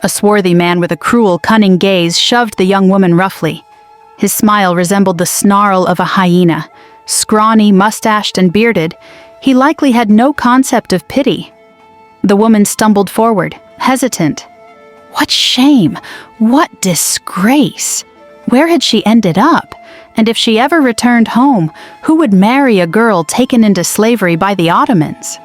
A swarthy man with a cruel, cunning gaze shoved the young woman roughly. His smile resembled the snarl of a hyena. Scrawny, mustached, and bearded, he likely had no concept of pity. The woman stumbled forward, hesitant. What shame! What disgrace! Where had she ended up? And if she ever returned home, who would marry a girl taken into slavery by the Ottomans?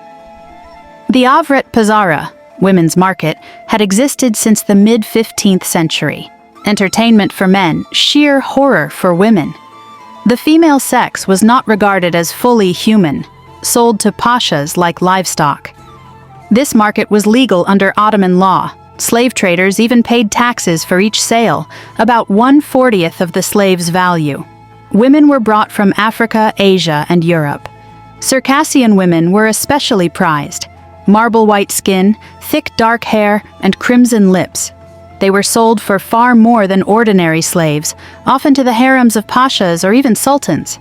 The Avret Pazara, women's market, had existed since the mid-15th century. Entertainment for men, sheer horror for women. The female sex was not regarded as fully human, sold to pashas like livestock. This market was legal under Ottoman law. Slave traders even paid taxes for each sale, about 1/40th of the slave's value. Women were brought from Africa, Asia, and Europe. Circassian women were especially prized. Marble white skin, thick dark hair, and crimson lips. They were sold for far more than ordinary slaves, often to the harems of pashas or even sultans.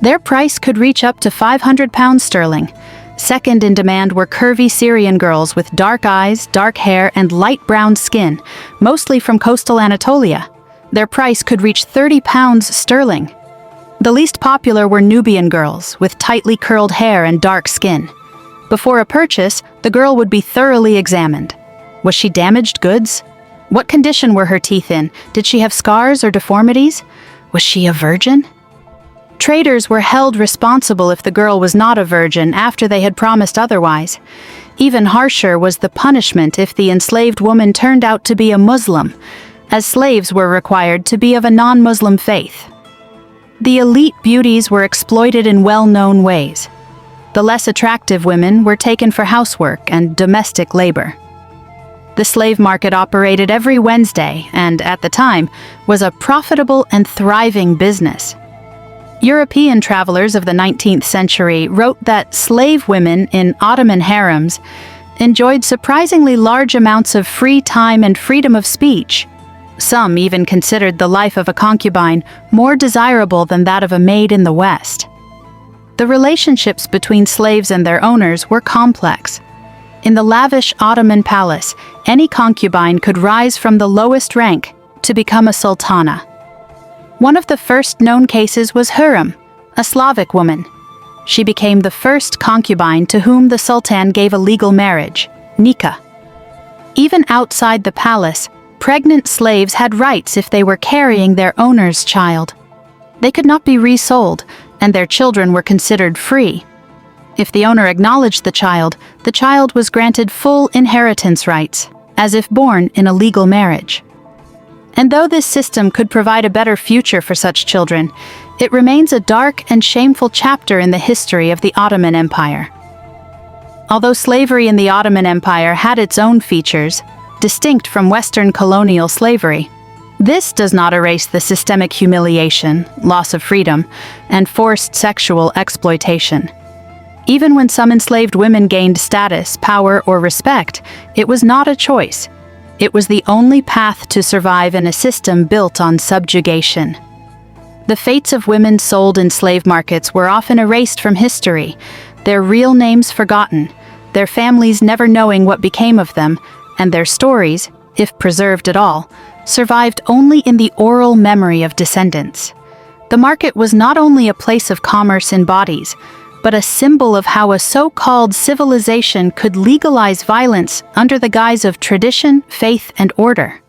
Their price could reach up to 500 pounds sterling. Second in demand were curvy Syrian girls with dark eyes, dark hair, and light brown skin, mostly from coastal Anatolia. Their price could reach 30 pounds sterling. The least popular were Nubian girls with tightly curled hair and dark skin. Before a purchase, the girl would be thoroughly examined. Was she damaged goods? What condition were her teeth in? Did she have scars or deformities? Was she a virgin? Traders were held responsible if the girl was not a virgin after they had promised otherwise. Even harsher was the punishment if the enslaved woman turned out to be a Muslim, as slaves were required to be of a non-Muslim faith. The elite beauties were exploited in well-known ways. The less attractive women were taken for housework and domestic labor. The slave market operated every Wednesday and, at the time, was a profitable and thriving business. European travelers of the 19th century wrote that slave women in Ottoman harems enjoyed surprisingly large amounts of free time and freedom of speech. Some even considered the life of a concubine more desirable than that of a maid in the West. The relationships between slaves and their owners were complex. In the lavish Ottoman palace, any concubine could rise from the lowest rank to become a sultana. One of the first known cases was Hurrem, a Slavic woman. She became the first concubine to whom the Sultan gave a legal marriage, nikah. Even outside the palace, pregnant slaves had rights if they were carrying their owner's child. They could not be resold, and their children were considered free. If the owner acknowledged the child was granted full inheritance rights, as if born in a legal marriage. And though this system could provide a better future for such children, it remains a dark and shameful chapter in the history of the Ottoman Empire. Although slavery in the Ottoman Empire had its own features, distinct from Western colonial slavery, this does not erase the systemic humiliation, loss of freedom, and forced sexual exploitation. Even when some enslaved women gained status, power, or respect, it was not a choice. It was the only path to survive in a system built on subjugation. The fates of women sold in slave markets were often erased from history, their real names forgotten, their families never knowing what became of them, and their stories, if preserved at all, survived only in the oral memory of descendants. The market was not only a place of commerce in bodies, but a symbol of how a so-called civilization could legalize violence under the guise of tradition, faith, and order.